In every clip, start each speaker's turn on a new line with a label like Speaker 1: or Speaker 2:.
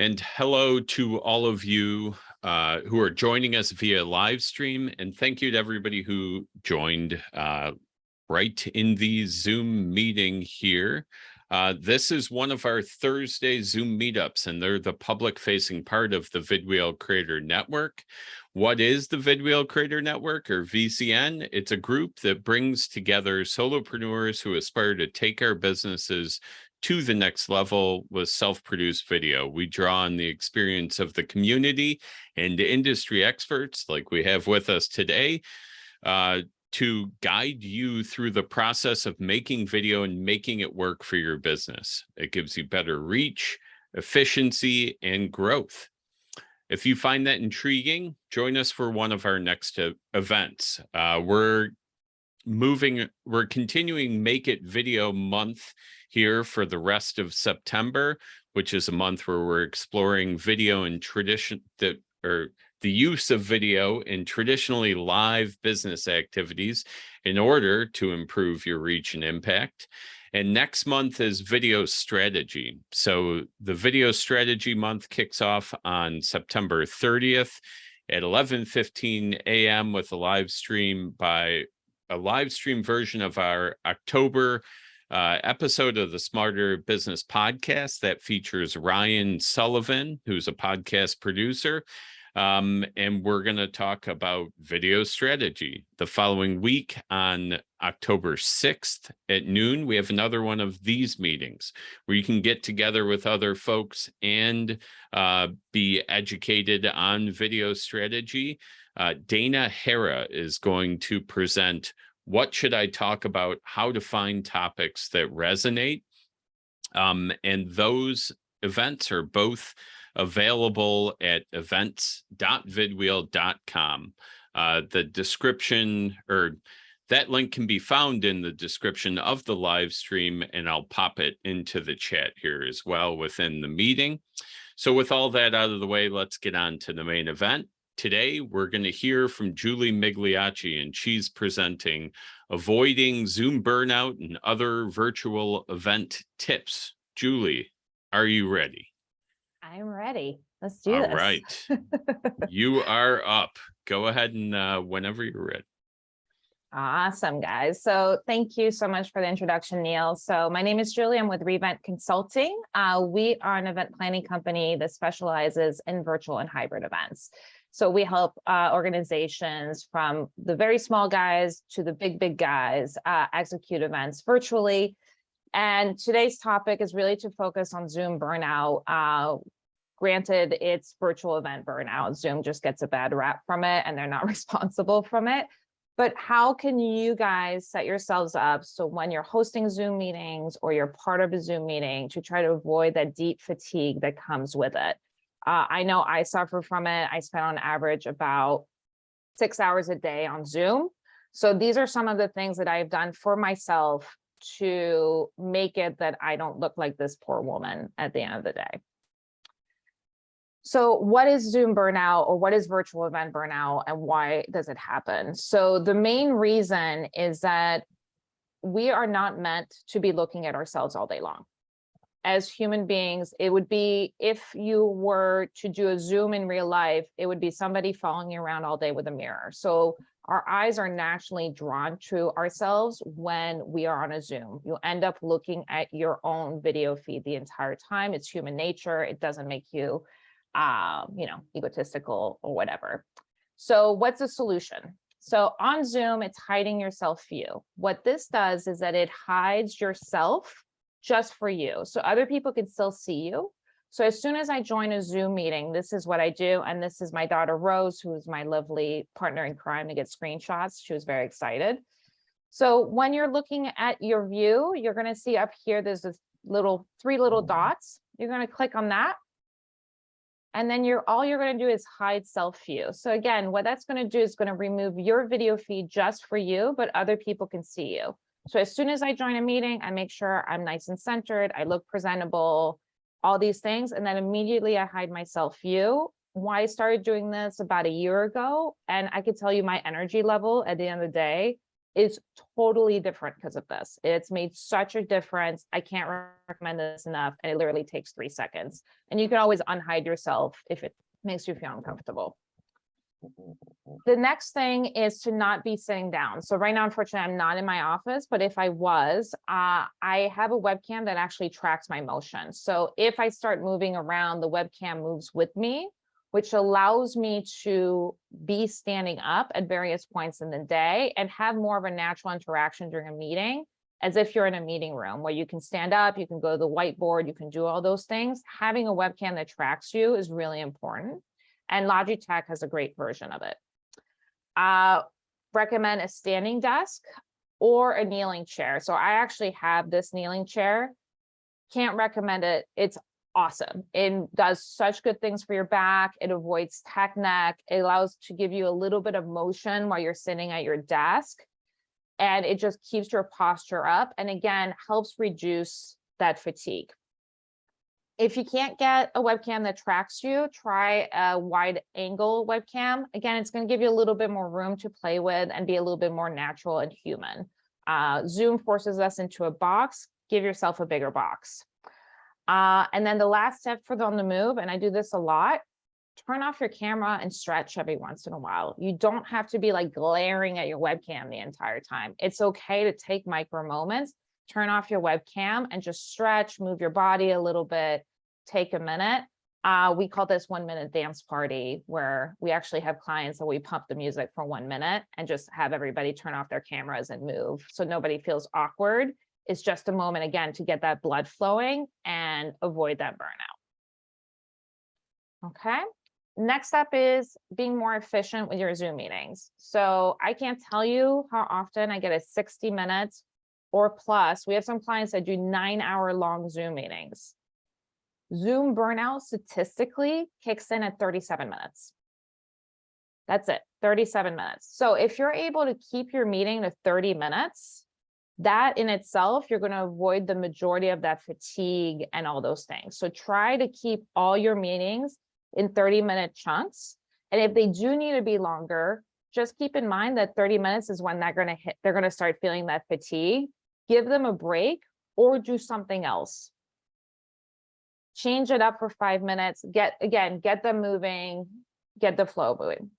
Speaker 1: And hello to all of you who are joining us via live stream. And thank you to everybody who joined right in the Zoom meeting here. This is one of our Thursday Zoom meetups, and they're the public-facing part of the vidwheel Creator Network. What is the vidwheel Creator Network, or VCN? It's a group that brings together solopreneurs who aspire to take our businesses to the next level with self-produced video. We draw on the experience of the community and industry experts like we have with us today to guide you through the process of making video and making it work for your business. It gives you better reach, efficiency, and growth. If you find that intriguing, join us for one of our next events. We're continuing Make It Video Month here for the rest of September, which is a month where we're exploring video and the use of video in traditionally live business activities in order to improve your reach and impact. And next month is Video Strategy. So the Video Strategy Month kicks off on September 30th at 11:15 a.m. with a live stream version of our October episode of the Smarter Business Podcast that features Ryan Sullivan, who's a podcast producer. And we're going to talk about video strategy. The following week on October 6th at noon, we have another one of these meetings where you can get together with other folks and be educated on video strategy. Dana Hara is going to present what should I talk about, how to find topics that resonate. And those events are both available at events.vidwheel.com. The description, or that link, can be found in the description of the live stream, and I'll pop it into the chat here as well within the meeting. So with all that out of the way, let's get on to the main event. Today, we're going to hear from Julie Migliacci, and she's presenting Avoiding Zoom Burnout and Other Virtual Event Tips. Julie, are you ready?
Speaker 2: I'm ready. Let's do this.
Speaker 1: All right. You are up. Go ahead and whenever you're ready.
Speaker 2: Awesome, guys. So thank you so much for the introduction, Neil. So my name is Julie. I'm with Revent Consulting. We are an event planning company that specializes in virtual and hybrid events. So we help organizations from the very small guys to the big guys execute events virtually. And today's topic is really to focus on Zoom burnout. Granted, it's virtual event burnout. Zoom just gets a bad rap from it, and they're not responsible from it. But how can you guys set yourselves up so when you're hosting Zoom meetings or you're part of a Zoom meeting to try to avoid that deep fatigue that comes with it? I know I suffer from it. I spend on average about 6 hours a day on Zoom. So these are some of the things that I've done for myself to make it that I don't look like this poor woman at the end of the day. So what is Zoom burnout, or what is virtual event burnout, and why does it happen? So the main reason is that we are not meant to be looking at ourselves all day long. As human beings, it would be, if you were to do a Zoom in real life, it would be somebody following you around all day with a mirror. So our eyes are naturally drawn to ourselves when we are on a Zoom. You end up looking at your own video feed the entire time. It's human nature. It doesn't make you, egotistical or whatever. So what's the solution? So on Zoom, it's hiding your self view. What this does is that it hides yourself just for you. So other people can still see you. So as soon as I join a Zoom meeting, this is what I do. And this is my daughter, Rose, who is my lovely partner in crime to get screenshots. She was very excited. So when you're looking at your view, you're going to see up here, there's this three little dots. You're going to click on that. And then all you're going to do is hide self view. So again, what that's going to do is going to remove your video feed just for you, but other people can see you. So as soon as I join a meeting, I make sure I'm nice and centered, I look presentable, all these things, and then immediately I hide my self view. Why I started doing this about a year ago, and I could tell you my energy level at the end of the day is totally different because of this. It's made such a difference. I can't recommend this enough. And it literally takes 3 seconds. And you can always unhide yourself if it makes you feel uncomfortable. The next thing is to not be sitting down. So right now, unfortunately, I'm not in my office, but if I was, I have a webcam that actually tracks my motion. So if I start moving around, the webcam moves with me, which allows me to be standing up at various points in the day and have more of a natural interaction during a meeting, as if you're in a meeting room where you can stand up, you can go to the whiteboard, you can do all those things. Having a webcam that tracks you is really important. And Logitech has a great version of it. Recommend a standing desk or a kneeling chair. So I actually have this kneeling chair. Can't recommend it. It's awesome. It does such good things for your back. It avoids tech neck. It allows to give you a little bit of motion while you're sitting at your desk. And it just keeps your posture up. And again, helps reduce that fatigue. If you can't get a webcam that tracks you, try a wide angle webcam. Again, it's going to give you a little bit more room to play with and be a little bit more natural and human. Zoom forces us into a box. Give yourself a bigger box. And then the last step for on the move, and I do this a lot, turn off your camera and stretch every once in a while. You don't have to be like glaring at your webcam the entire time. It's okay to take micro moments, turn off your webcam and just stretch, move your body a little bit, take a minute. We call this 1 minute dance party, where we actually have clients that we pump the music for 1 minute and just have everybody turn off their cameras and move. So nobody feels awkward. It's just a moment, again, to get that blood flowing and avoid that burnout. Okay. Next up is being more efficient with your Zoom meetings. So I can't tell you how often I get a 60 minutes or plus. We have some clients that do 9-hour-long Zoom meetings. Zoom burnout statistically kicks in at 37 minutes. That's it, 37 minutes. So if you're able to keep your meeting to 30 minutes, that in itself, you're going to avoid the majority of that fatigue and all those things. So try to keep all your meetings in 30-minute chunks. And if they do need to be longer, just keep in mind that 30 minutes is when they're going to start feeling that fatigue. Give them a break or do something else. Change it up for 5 minutes. Get them moving, get the flow moving.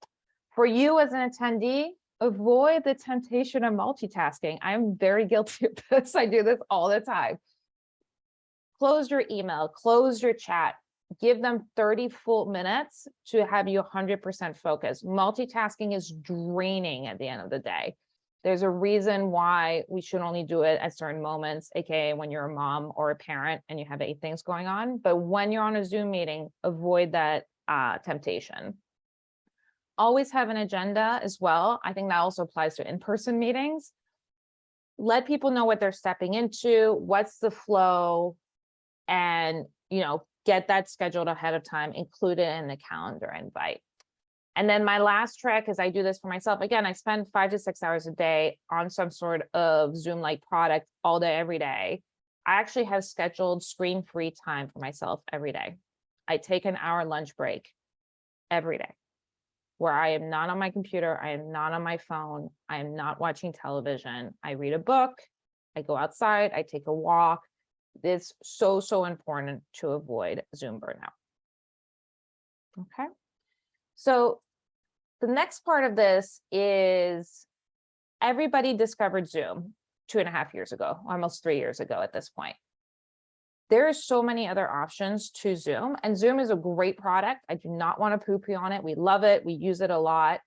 Speaker 2: For you as an attendee, avoid the temptation of multitasking. I'm very guilty of this. I do this all the time. Close your email, close your chat. Give them 30 full minutes to have you 100% focused. Multitasking is draining at the end of the day. There's a reason why we should only do it at certain moments, aka when you're a mom or a parent and you have 8 things going on. But when you're on a Zoom meeting, avoid that temptation. Always have an agenda as well. I think that also applies to in-person meetings. Let people know what they're stepping into, what's the flow, and get that scheduled ahead of time, include it in the calendar invite. And then my last trick is I do this for myself. Again, I spend 5 to 6 hours a day on some sort of Zoom-like product all day, every day. I actually have scheduled screen-free time for myself every day. I take an hour lunch break every day where I am not on my computer. I am not on my phone. I am not watching television. I read a book. I go outside. I take a walk. It's so, so important to avoid Zoom burnout. Okay. So the next part of this is everybody discovered Zoom 2.5 years ago, almost 3 years ago at this point. There are so many other options to Zoom, and Zoom is a great product. I do not want to poo-poo on it. We love it. We use it a lot.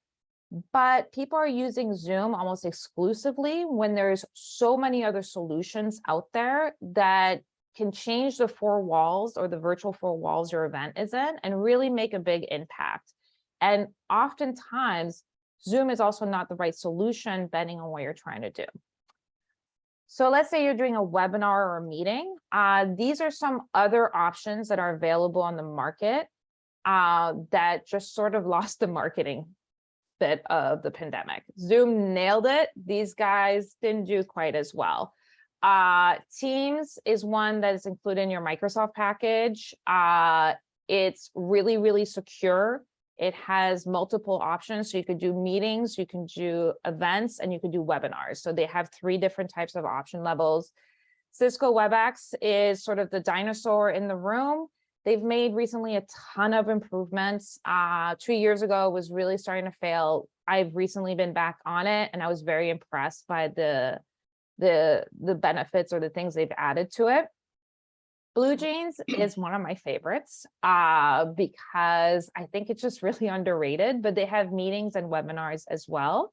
Speaker 2: But people are using Zoom almost exclusively when there's so many other solutions out there that can change the 4 walls or the virtual 4 walls your event is in and really make a big impact. And oftentimes, Zoom is also not the right solution depending on what you're trying to do. So let's say you're doing a webinar or a meeting. These are some other options that are available on the market that just sort of lost the marketing bit of the pandemic. Zoom nailed it. These guys didn't do quite as well. Teams is one that is included in your Microsoft package. It's really, really secure. It has multiple options. So you could do meetings, you can do events, and you could do webinars. So they have 3 different types of option levels. Cisco Webex is sort of the dinosaur in the room. They've made recently a ton of improvements. 2 years ago, it was really starting to fail. I've recently been back on it, and I was very impressed by the benefits or the things they've added to it. Blue Jeans is one of my favorites because I think it's just really underrated, but they have meetings and webinars as well.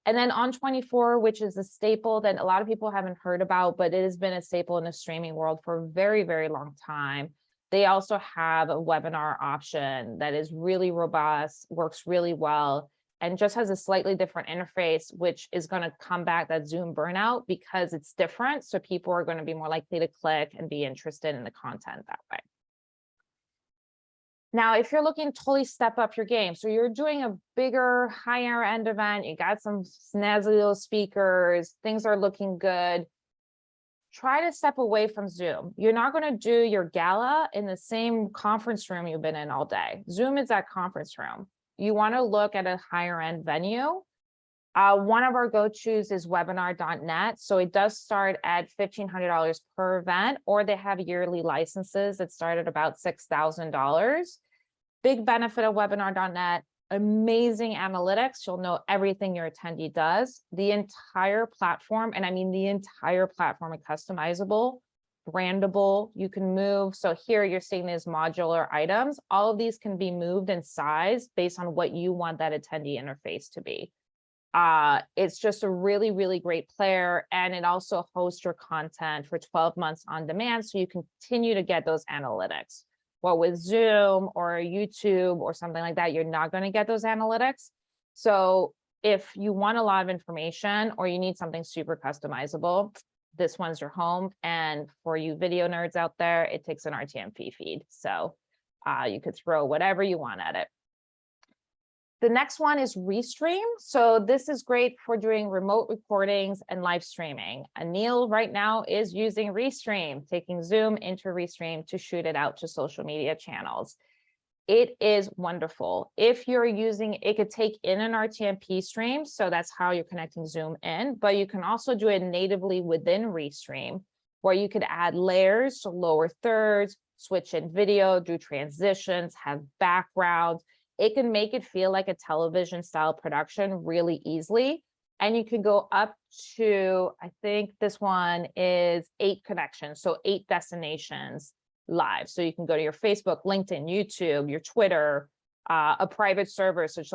Speaker 2: And then On24, which is a staple that a lot of people haven't heard about, but it has been a staple in the streaming world for a very, very long time. They also have a webinar option that is really robust, works really well, and just has a slightly different interface, which is going to combat that Zoom burnout because it's different. So people are going to be more likely to click and be interested in the content that way. Now, if you're looking to totally step up your game, so you're doing a bigger, higher end event, you got some snazzy little speakers, things are looking good, try to step away from Zoom. You're not going to do your gala in the same conference room you've been in all day. Zoom is that conference room. You want to look at a higher end venue. One of our go-tos is webinar.net. So it does start at $1,500 per event, or they have yearly licenses that start at about $6,000. Big benefit of webinar.net, amazing analytics. You'll know everything your attendee does. The entire platform, and I mean the entire platform, is customizable, brandable. You can move. So here you're seeing these modular items. All of these can be moved in size based on what you want that attendee interface to be. It's just a really, really great player. And it also hosts your content for 12 months on demand. So you continue to get those analytics. Well, with Zoom or YouTube or something like that, you're not going to get those analytics. So if you want a lot of information or you need something super customizable, this one's your home. And for you video nerds out there, it takes an RTMP feed. So you could throw whatever you want at it. The next one is Restream. So this is great for doing remote recordings and live streaming. Anil right now is using Restream, taking Zoom into Restream to shoot it out to social media channels. It is wonderful. If you're using, it could take in an RTMP stream. So that's how you're connecting Zoom in, but you can also do it natively within Restream, where you could add layers, so lower thirds, switch in video, do transitions, have backgrounds. It can make it feel like a television style production really easily. And you can go up to, I think this one is 8 connections. So 8 destinations live. So you can go to your Facebook, LinkedIn, YouTube, your Twitter, a private server such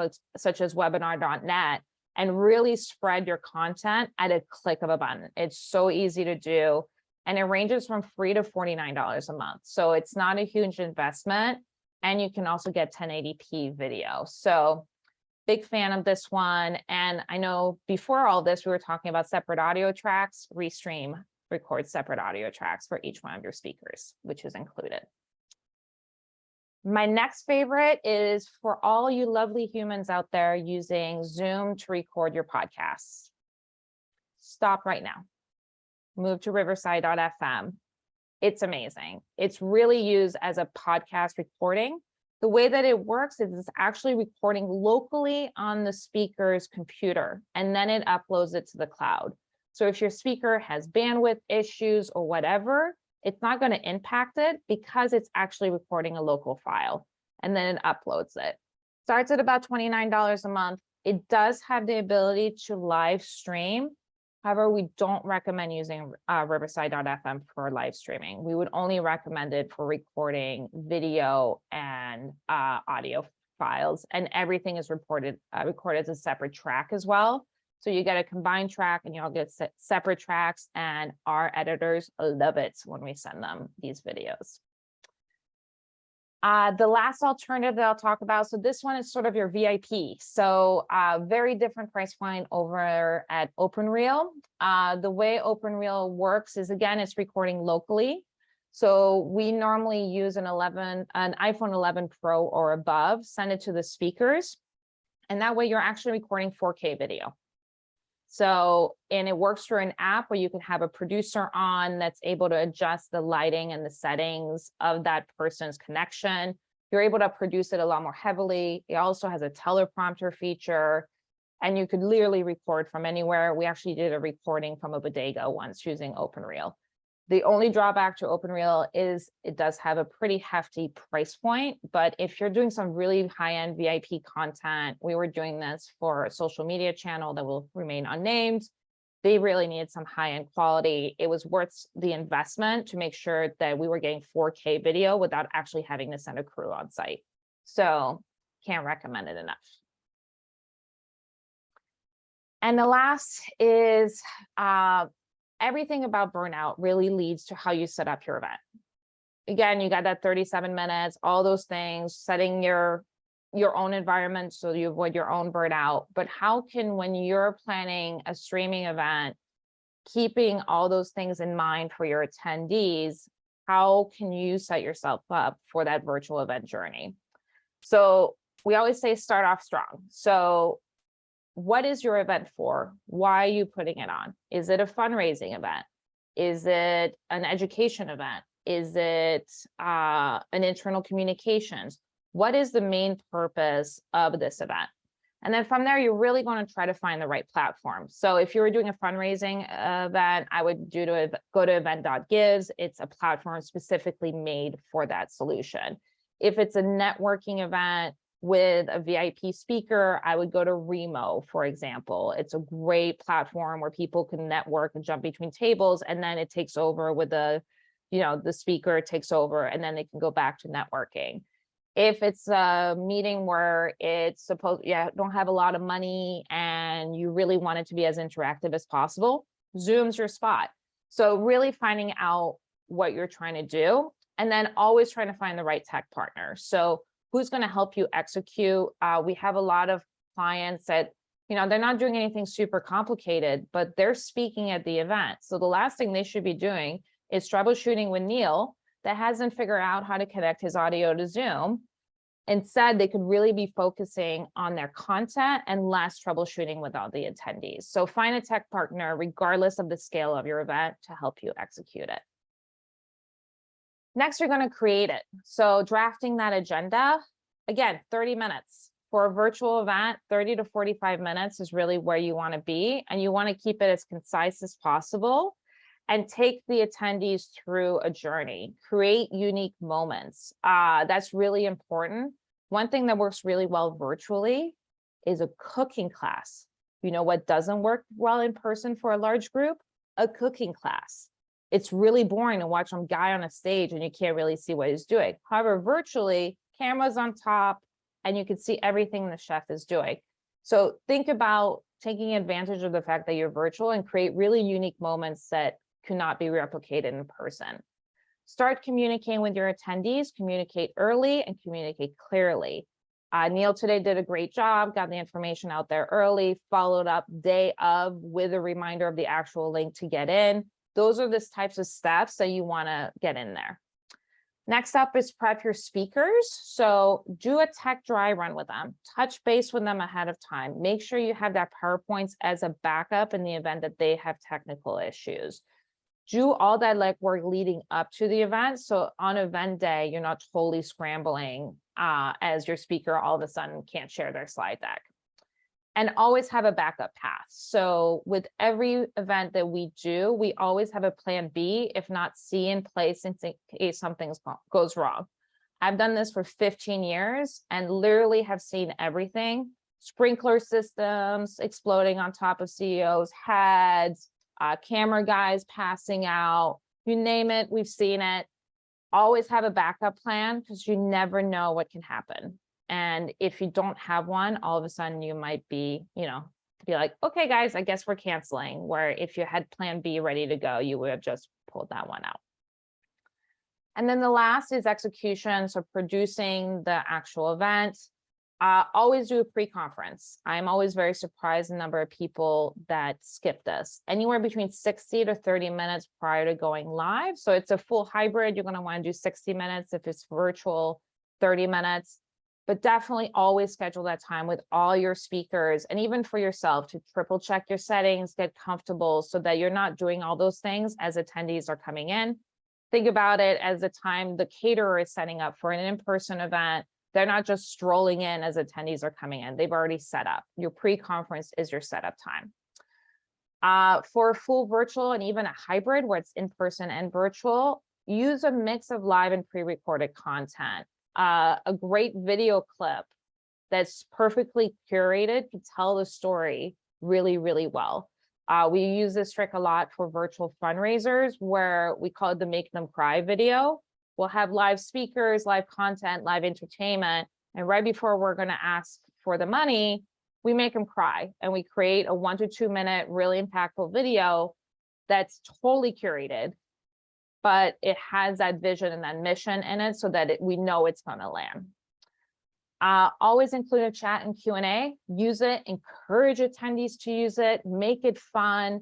Speaker 2: as webinar.net, and really spread your content at a click of a button. It's so easy to do. And it ranges from free to $49 a month. So it's not a huge investment. And you can also get 1080p video. So big fan of this one. And I know before all this, we were talking about separate audio tracks. Restream records separate audio tracks for each one of your speakers, which is included. My next favorite is for all you lovely humans out there using Zoom to record your podcasts. Stop right now. Move to riverside.fm. It's amazing. It's really used as a podcast recording. The way that it works is it's actually recording locally on the speaker's computer, and then it uploads it to the cloud. So if your speaker has bandwidth issues or whatever, it's not going to impact it because it's actually recording a local file, and then it uploads it. Starts at about $29 a month. It does have the ability to live stream. However, we don't recommend using riverside.fm for live streaming. We would only recommend it for recording video and audio files, and everything is recorded as a separate track as well. So you get a combined track and you all get separate tracks, and our editors love it when we send them these videos. The last alternative that I'll talk about, so this one is sort of your VIP. So very different price point over at OpenReel. The way OpenReel works is, again, it's recording locally. So we normally use an iPhone 11 Pro or above, send it to the speakers. And that way you're actually recording 4K video. So, and it works through an app where you can have a producer on that's able to adjust the lighting and the settings of that person's connection. You're able to produce it a lot more heavily. It also has a teleprompter feature, and you could literally record from anywhere. We actually did a recording from a bodega once using OpenReel. The only drawback to OpenReel is it does have a pretty hefty price point, but if you're doing some really high-end VIP content, we were doing this for a social media channel that will remain unnamed. They really needed some high-end quality. It was worth the investment to make sure that we were getting 4K video without actually having to send a crew on site. So can't recommend it enough. And the last is everything about burnout really leads to how you set up your event. Again, you got that 37 minutes, all those things, setting your own environment so you avoid your own burnout. But how can, when you're planning a streaming event, keeping all those things in mind for your attendees, how can you set yourself up for that virtual event journey? So we always say start off strong. So what is your event for? Why are you putting it on? Is it a fundraising event? Is it an education event? Is it an internal communications? What is the main purpose of this event? And then from there, you're really going to try to find the right platform. So if you were doing a fundraising event, I would go to event.gives. It's a platform specifically made for that solution. If it's a networking event with a VIP speaker, I would go to Remo, for example. It's a great platform where people can network and jump between tables, and then it takes over with the speaker takes over, and then they can go back to networking. If it's a meeting where it's don't have a lot of money and you really want it to be as interactive as possible, Zoom's your spot. So really finding out what you're trying to do, and then always trying to find the right tech partner. So who's going to help you execute? We have a lot of clients that, they're not doing anything super complicated, but they're speaking at the event. So the last thing they should be doing is troubleshooting with Neil that hasn't figured out how to connect his audio to Zoom. Instead, they could really be focusing on their content and less troubleshooting with all the attendees. So find a tech partner, regardless of the scale of your event, to help you execute it. Next, you're going to create it. So drafting that agenda, again, 30 minutes. For a virtual event, 30 to 45 minutes is really where you want to be. And you want to keep it as concise as possible and take the attendees through a journey. Create unique moments. That's really important. One thing that works really well virtually is a cooking class. You know what doesn't work well in person for a large group? A cooking class. It's really boring to watch some guy on a stage and you can't really see what he's doing. However, virtually, cameras on top, and you can see everything the chef is doing. So think about taking advantage of the fact that you're virtual and create really unique moments that cannot be replicated in person. Start communicating with your attendees, communicate early and communicate clearly. Neil today did a great job, got the information out there early, followed up day of with a reminder of the actual link to get in. Those are the types of steps that you want to get in there. Next up is prep your speakers. So do a tech dry run with them, touch base with them ahead of time. Make sure you have that PowerPoints as a backup in the event that they have technical issues. Do all that legwork leading up to the event. So on event day, you're not totally scrambling as your speaker all of a sudden can't share their slide deck. And always have a backup path. So with every event that we do, we always have a plan B, if not C, in place in case something goes wrong. I've done this for 15 years and literally have seen everything. Sprinkler systems exploding on top of CEOs' heads, camera guys passing out, you name it, we've seen it. Always have a backup plan because you never know what can happen. And if you don't have one, all of a sudden you might be, be like, okay, guys, I guess we're canceling. Where if you had plan B ready to go, you would have just pulled that one out. And then the last is execution. So producing the actual event. Always do a pre-conference. I'm always very surprised the number of people that skip this. Anywhere between 60 to 30 minutes prior to going live. So it's a full hybrid. You're going to want to do 60 minutes. If it's virtual, 30 minutes. But definitely always schedule that time with all your speakers and even for yourself to triple check your settings, get comfortable so that you're not doing all those things as attendees are coming in. Think about it as the time the caterer is setting up for an in-person event. They're not just strolling in as attendees are coming in. They've already set up. Your pre-conference is your setup time. For full virtual and even a hybrid where it's in-person and virtual, use a mix of live and pre-recorded content. A great video clip that's perfectly curated to tell the story really, really well. We use this trick a lot for virtual fundraisers where we call it the make them cry video. We'll have live speakers, live content, live entertainment. And right before we're going to ask for the money, we make them cry and we create a 1 to 2 minute, really impactful video that's totally curated, but it has that vision and that mission in it so that we know it's going to land. Always include a chat and Q&A. Use it, encourage attendees to use it, make it fun.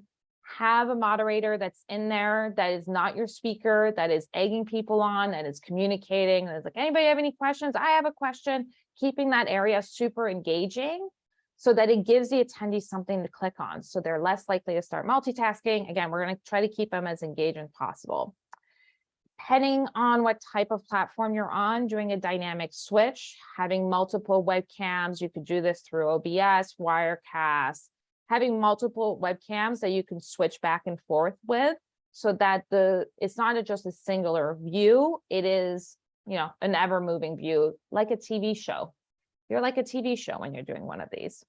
Speaker 2: Have a moderator that's in there that is not your speaker, that is egging people on, that is communicating. That is like, anybody have any questions? I have a question. Keeping that area super engaging so that it gives the attendees something to click on. So they're less likely to start multitasking. Again, we're going to try to keep them as engaged as possible. Depending on what type of platform you're on, doing a dynamic switch, having multiple webcams. You could do this through OBS, Wirecast, having multiple webcams that you can switch back and forth with so that it's not just a singular view. It is, an ever moving view, like a TV show. You're like a TV show when you're doing one of these.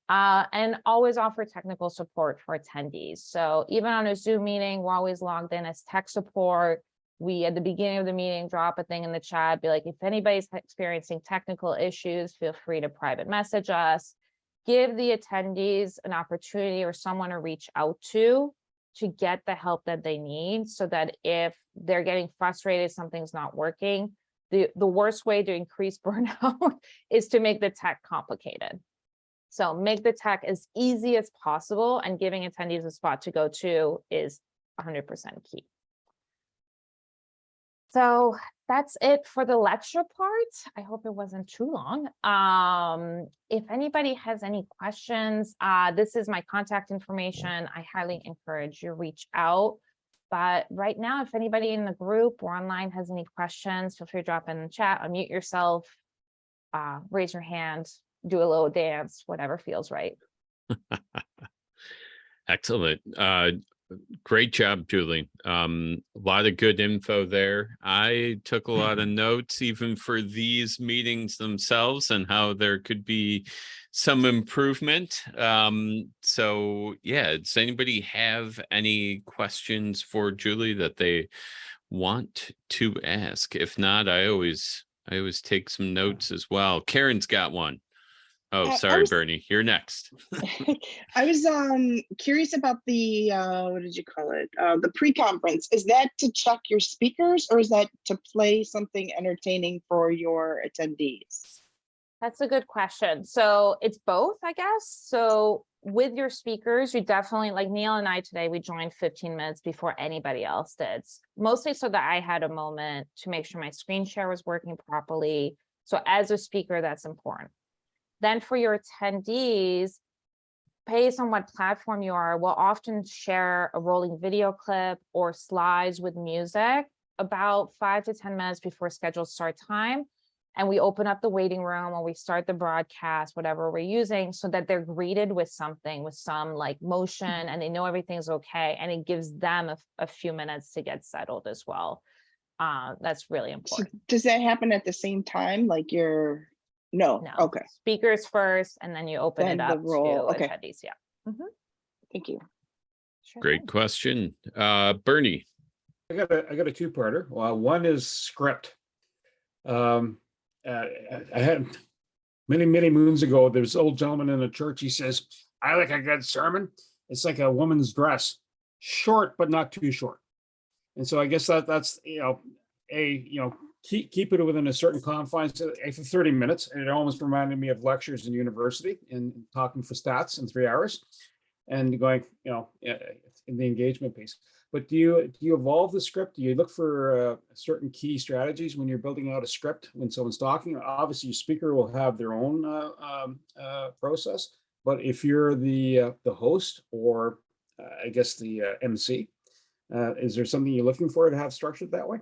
Speaker 2: And always offer technical support for attendees. So even on a Zoom meeting, we're always logged in as tech support. We, at the beginning of the meeting, drop a thing in the chat, be like, if anybody's experiencing technical issues, feel free to private message us. Give the attendees an opportunity or someone to reach out to get the help that they need so that if they're getting frustrated, something's not working, the worst way to increase burnout is to make the tech complicated. So make the tech as easy as possible, and giving attendees a spot to go to is 100% key. So that's it for the lecture part. I hope it wasn't too long. If anybody has any questions, this is my contact information. I highly encourage you to reach out. But right now, if anybody in the group or online has any questions, feel free to drop in the chat, unmute yourself, raise your hand, do a little dance, whatever feels right.
Speaker 1: Excellent. Great job, Julie. A lot of good info there. I took a lot of notes even for these meetings themselves and how there could be some improvement. So yeah, does anybody have any questions for Julie that they want to ask? If not, I always take some notes as well. Karen's got one. Oh, sorry, Bernie, you're next.
Speaker 3: I was curious about the, what did you call it? The pre-conference. Is that to check your speakers or is that to play something entertaining for your attendees?
Speaker 2: That's a good question. So it's both, I guess. So with your speakers, you definitely, like Neil and I today, we joined 15 minutes before anybody else did. Mostly so that I had a moment to make sure my screen share was working properly. So as a speaker, that's important. Then for your attendees, based on what platform you are, we'll often share a rolling video clip or slides with music about 5 to 10 minutes before scheduled start time. And we open up the waiting room or we start the broadcast, whatever we're using, so that they're greeted with something, with some like motion, and they know everything's okay. And it gives them a few minutes to get settled as well. That's really important.
Speaker 3: So does that happen at the same time? Like No. Okay.
Speaker 2: Speakers first, and then you open it up to attendees. Yeah.
Speaker 3: Thank you.
Speaker 2: Sure.
Speaker 1: Great question. Bernie.
Speaker 4: I got a two-parter. Well, one is script. I had many moons ago, there was an old gentleman in a church. He says, I like a good sermon. It's like a woman's dress, short, but not too short. And so I guess that's, keep it within a certain confines for 30 minutes. And it almost reminded me of lectures in university and talking for stats in 3 hours and going, in the engagement piece. But do you evolve the script? Do you look for certain key strategies when you're building out a script when someone's talking? Obviously, your speaker will have their own process. But if you're the host or I guess the MC, Is there something you're looking for to have structured that way?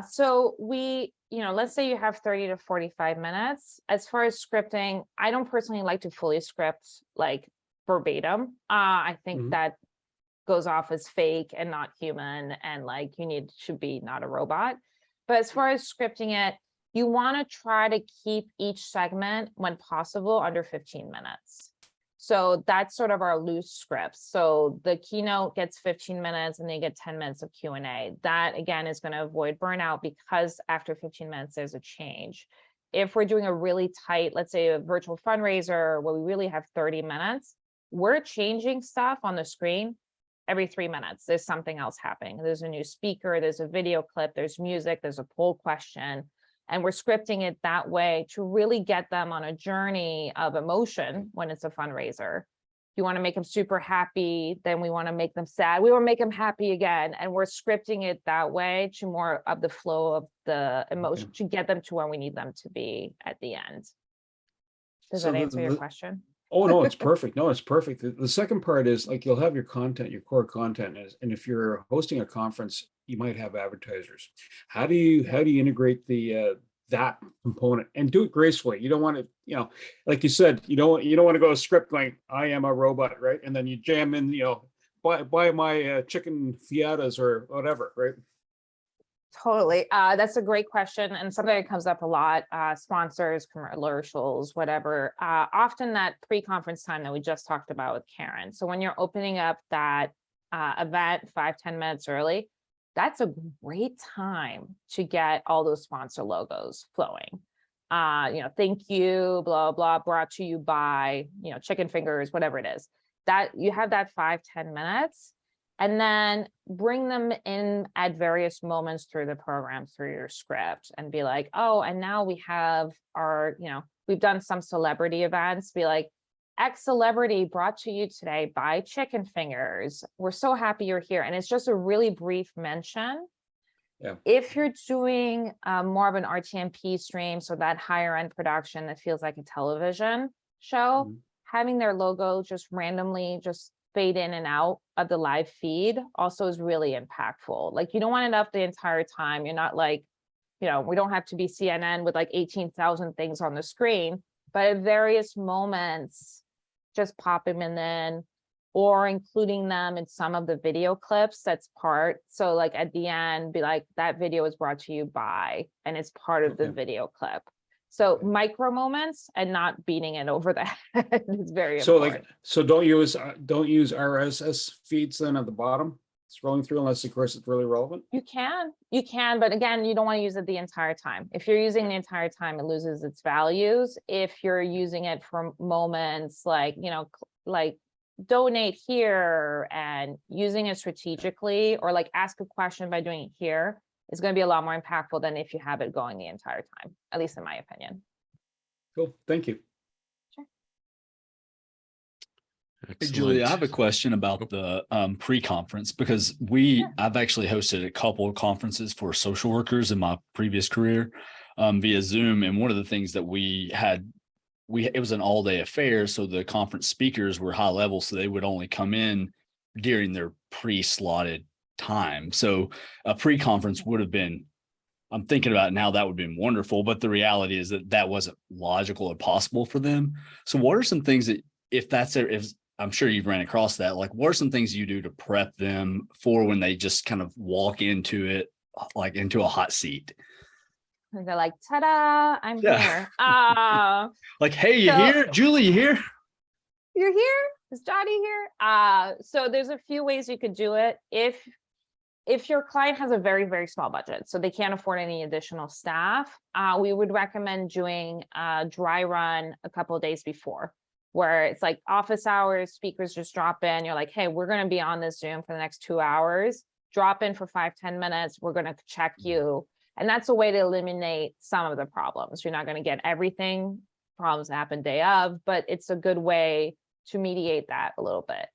Speaker 2: So let's say you have 30 to 45 minutes. As far as scripting, I don't personally like to fully script like verbatim. I think that goes off as fake and not human, and like should be not a robot. But as far as scripting it, you want to try to keep each segment, when possible, under 15 minutes. So that's sort of our loose scripts. So the keynote gets 15 minutes and they get 10 minutes of Q&A. That again is going to avoid burnout, because after 15 minutes, there's a change. If we're doing a really tight, let's say a virtual fundraiser where we really have 30 minutes, we're changing stuff on the screen every 3 minutes. There's something else happening. There's a new speaker, there's a video clip, there's music, there's a poll question. And we're scripting it that way to really get them on a journey of emotion when it's a fundraiser. If you want to make them super happy, then we want to make them sad. We want to make them happy again. And we're scripting it that way to more of the flow of the emotion to get them to where we need them to be at the end. Does that answer your question?
Speaker 4: Oh, no, it's perfect. No, it's perfect. The second part is like, you'll have your content, your core content is, and if you're hosting a conference, you might have advertisers. How do you integrate that component and do it gracefully? You don't want to, like you said, you don't want to go a script going, I am a robot, right? And then you jam in, buy my chicken fiatas or whatever, right?
Speaker 2: Totally. That's a great question, and something that comes up a lot, sponsors, commercials, whatever. Often that pre-conference time that we just talked about with Karen. So when you're opening up that event 5-10 minutes early, that's a great time to get all those sponsor logos flowing. Thank you, blah, blah, brought to you by, chicken fingers, whatever it is. That you have that 5-10 minutes. And then bring them in at various moments through the program, through your script, and be like, oh, and now we have our, we've done some celebrity events, be like, X celebrity brought to you today by Chicken Fingers. We're so happy you're here. And it's just a really brief mention.
Speaker 4: Yeah.
Speaker 2: If you're doing more of an RTMP stream, so that higher end production that feels like a television show, having their logo just randomly just fade in and out of the live feed also is really impactful. Like, you don't want it up the entire time. You're not like, we don't have to be CNN with like 18,000 things on the screen, but at various moments, just popping them in or including them in some of the video clips. That's part. So like at the end, be like, that video is brought to you by, and it's part of the video clip. So micro moments and not beating it over the head is very important.
Speaker 4: So don't use RSS feeds then at the bottom, scrolling through, unless of course it's really relevant.
Speaker 2: You can, but again, you don't want to use it the entire time. If you're using the entire time, it loses its values. If you're using it for moments like, like donate here and using it strategically, or like ask a question by doing it here, is going to be a lot more impactful than if you have it going the entire time, at least in my opinion.
Speaker 4: Cool. Thank you.
Speaker 2: Sure.
Speaker 5: Hey, Julie, I have a question about the pre-conference, because I've actually hosted a couple of conferences for social workers in my previous career via Zoom. And one of the things that it was an all-day affair. So the conference speakers were high level, so they would only come in during their pre-slotted time. So a pre-conference would have been, I'm thinking about it now, that would have been wonderful, but the reality is that wasn't logical or possible for them. So what are some things that, if I'm sure you've ran across that, like what are some things you do to prep them for when they just kind of walk into it, like into a hot seat?
Speaker 2: And they're like, ta-da, I'm here.
Speaker 5: Like, hey, you here? Julie, you here?
Speaker 2: You're here? Is Johnny here? So there's a few ways you could do it. If your client has a very, very small budget, so they can't afford any additional staff, we would recommend doing a dry run a couple of days before, where it's like office hours, speakers just drop in. You're like, hey, we're going to be on this Zoom for the next 2 hours. Drop in for 5-10 minutes. We're going to check you. And that's a way to eliminate some of the problems. You're not going to get everything. Problems happen day of, but it's a good way to mediate that a little bit.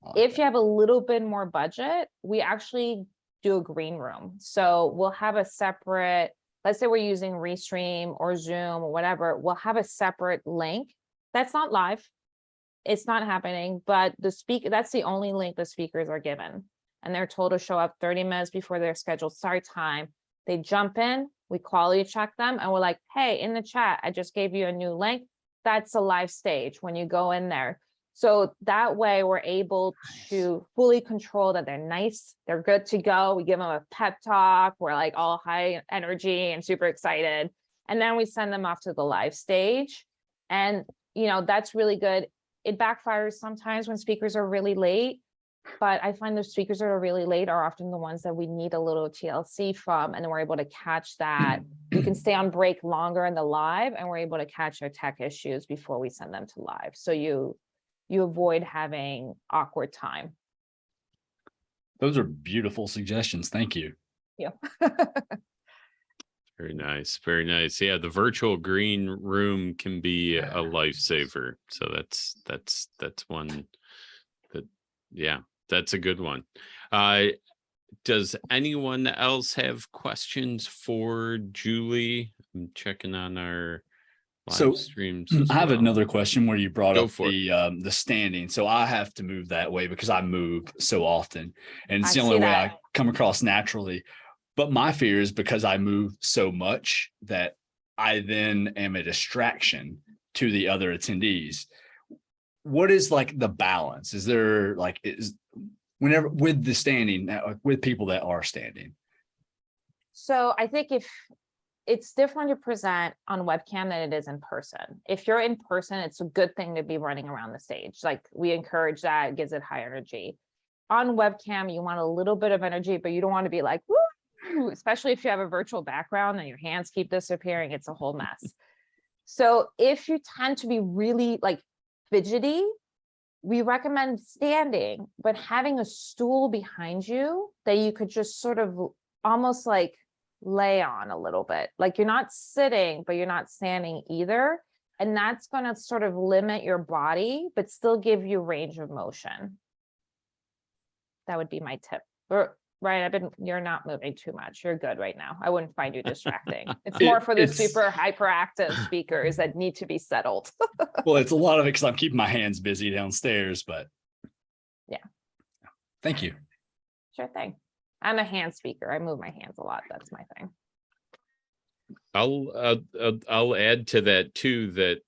Speaker 2: Okay. If you have a little bit more budget, we actually do a green room. So we'll have a separate, let's say we're using Restream or Zoom or whatever, we'll have a separate link that's not live. it's not happening, but that's the only link the speakers are given. And they're told to show up 30 minutes before their scheduled start time. They jump in, we quality check them, and we're like, hey, in the chat, I just gave you a new link. That's a live stage when you go in there. So that way we're able to fully control that they're nice, they're good to go. We give them a pep talk. We're like all high energy and super excited. And then we send them off to the live stage. And, that's really good. It backfires sometimes when speakers are really late, but I find the speakers that are really late are often the ones that we need a little TLC from, and then we're able to catch that. You can stay on break longer in the live, and we're able to catch their tech issues before we send them to live. So you avoid having awkward time.
Speaker 5: Those are beautiful suggestions. Thank you.
Speaker 2: Yeah.
Speaker 1: Very nice. Very nice. Yeah, the virtual green room can be a lifesaver. So that's one that, yeah, that's a good one. Does anyone else have questions for Julie? I'm checking on our live streams.
Speaker 5: I have another question where you brought
Speaker 1: Go
Speaker 5: up
Speaker 1: for
Speaker 5: the standing. So I have to move that way because I move so often, and it's
Speaker 2: I
Speaker 5: the only
Speaker 2: see
Speaker 5: way
Speaker 2: that.
Speaker 5: I come across naturally. But my fear is because I move so much that I then am a distraction to the other attendees. What is like the balance? Is there like whenever with the standing with people that are standing?
Speaker 2: So I think if it's different to present on webcam than it is in person. If you're in person, it's a good thing to be running around the stage. Like we encourage that, it gives it high energy. On webcam, you want a little bit of energy, but you don't want to be like, woo, especially if you have a virtual background and your hands keep disappearing, it's a whole mess. So if you tend to be really like fidgety, we recommend standing, but having a stool behind you that you could just sort of almost like lay on a little bit. Like you're not sitting, but you're not standing either. And that's going to sort of limit your body, but still give you range of motion. That would be my tip. Right, you're not moving too much. You're good right now. I wouldn't find you distracting. It's more for the super hyperactive speakers that need to be settled.
Speaker 5: Well, it's a lot of it because I'm keeping my hands busy downstairs, but
Speaker 2: yeah.
Speaker 5: Thank you.
Speaker 2: Sure thing. I'm a hand speaker. I move my hands a lot. That's my thing.
Speaker 1: I'll add to that too, that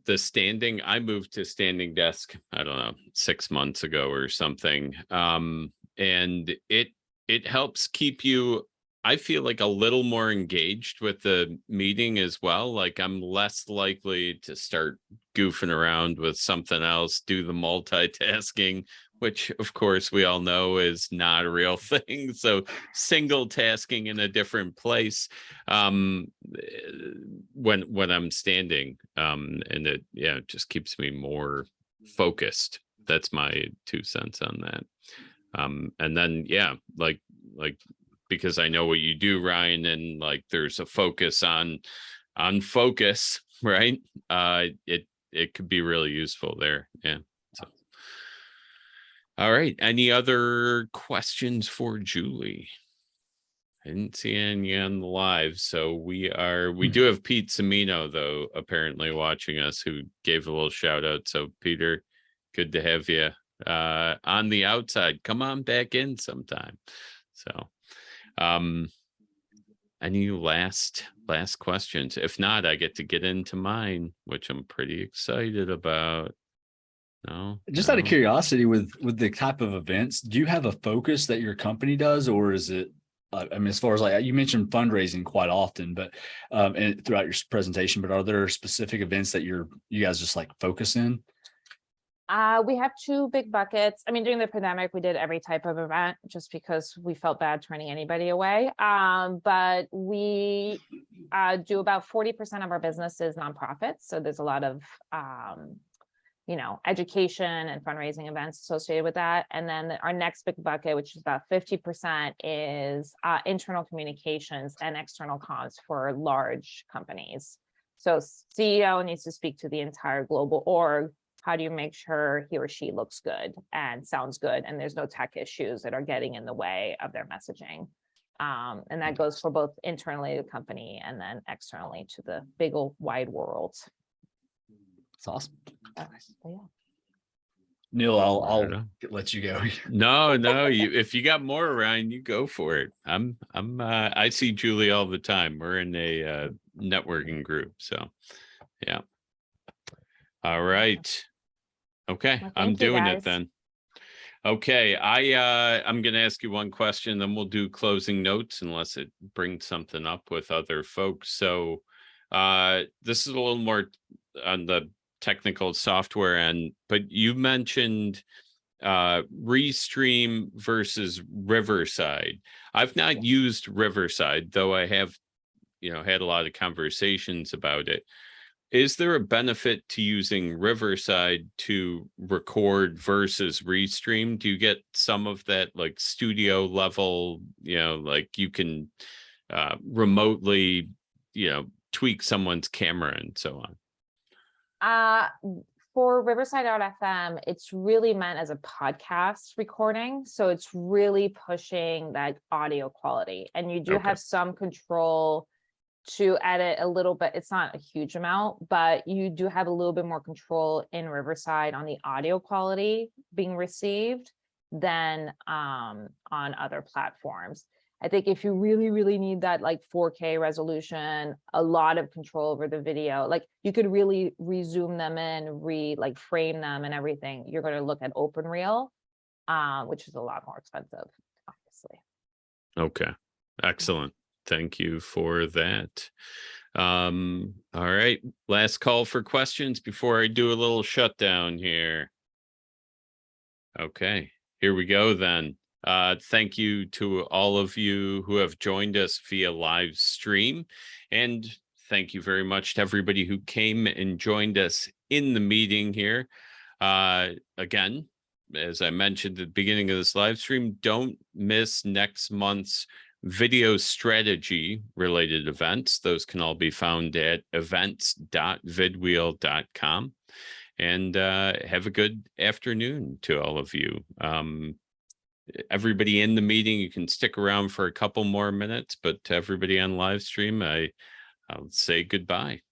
Speaker 1: the standing, I moved to standing desk, I don't know, 6 months ago or something. And it helps keep you, I feel like, a little more engaged with the meeting as well. Like I'm less likely to start goofing around with something else, do the multitasking, which of course we all know is not a real thing. So single tasking in a different place when I'm standing, and it just keeps me more focused. That's my 2 cents on that. And then, like, because I know what you do, Ryan, and like, there's a focus on focus, right? It could be really useful there. Yeah. So, all right. Any other questions for Julie? I didn't see any on the live. So we do have Pete Semino, though, apparently watching us, who gave a little shout out. So Peter, good to have you on the outside. Come on back in sometime. So any last questions? If not, I get to get into mine, which I'm pretty excited about. No,
Speaker 5: just out of curiosity, with the type of events, do you have a focus that your company does, or is it I mean, as far as like you mentioned fundraising quite often, but and throughout your presentation, but are there specific events that you guys just like focus in?
Speaker 2: We have 2 big buckets. I mean, during the pandemic, we did every type of event just because we felt bad turning anybody away. But we do about 40% of our business is nonprofits. So there's a lot of, education and fundraising events associated with that. And then our next big bucket, which is about 50%, is internal communications and external comms for large companies. So CEO needs to speak to the entire global org. How do you make sure he or she looks good and sounds good and there's no tech issues that are getting in the way of their messaging? And that goes for both internally to the company and then externally to the big old wide world.
Speaker 5: It's awesome.
Speaker 2: So, yeah.
Speaker 5: Neil, I'll
Speaker 1: I don't know.
Speaker 5: let you go.
Speaker 1: No, if you got more, Ryan, you go for it. I see Julie all the time. We're in a networking group, so yeah. All right. Okay,
Speaker 2: Well,
Speaker 1: I'm
Speaker 2: thank you,
Speaker 1: doing it
Speaker 2: guys.
Speaker 1: then. Okay, I'm gonna ask you one question, then we'll do closing notes unless it brings something up with other folks. So this is a little more on the technical software end, but you mentioned Restream versus Riverside. I've not used Riverside, though I have, had a lot of conversations about it. Is there a benefit to using Riverside to record versus Restream? Do you get some of that like studio level, like you can remotely, tweak someone's camera and so on?
Speaker 2: For Riverside.fm, it's really meant as a podcast recording. So it's really pushing that audio quality. And you do
Speaker 1: Okay.
Speaker 2: have some control to edit a little bit. It's not a huge amount, but you do have a little bit more control in Riverside on the audio quality being received than on other platforms. I think if you really, really need that like 4K resolution, a lot of control over the video, like you could really rezoom them in, frame them and everything. You're going to look at OpenReel, which is a lot more expensive, obviously.
Speaker 1: Okay, excellent. Thank you for that. All right, last call for questions before I do a little shutdown here. Okay, here we go then. Thank you to all of you who have joined us via live stream. And thank you very much to everybody who came and joined us in the meeting here. Again, as I mentioned at the beginning of this live stream, don't miss next month's video strategy related events. Those can all be found at events.vidwheel.com. And have a good afternoon to all of you. Everybody in the meeting, you can stick around for a couple more minutes, but to everybody on live stream, I'll say goodbye.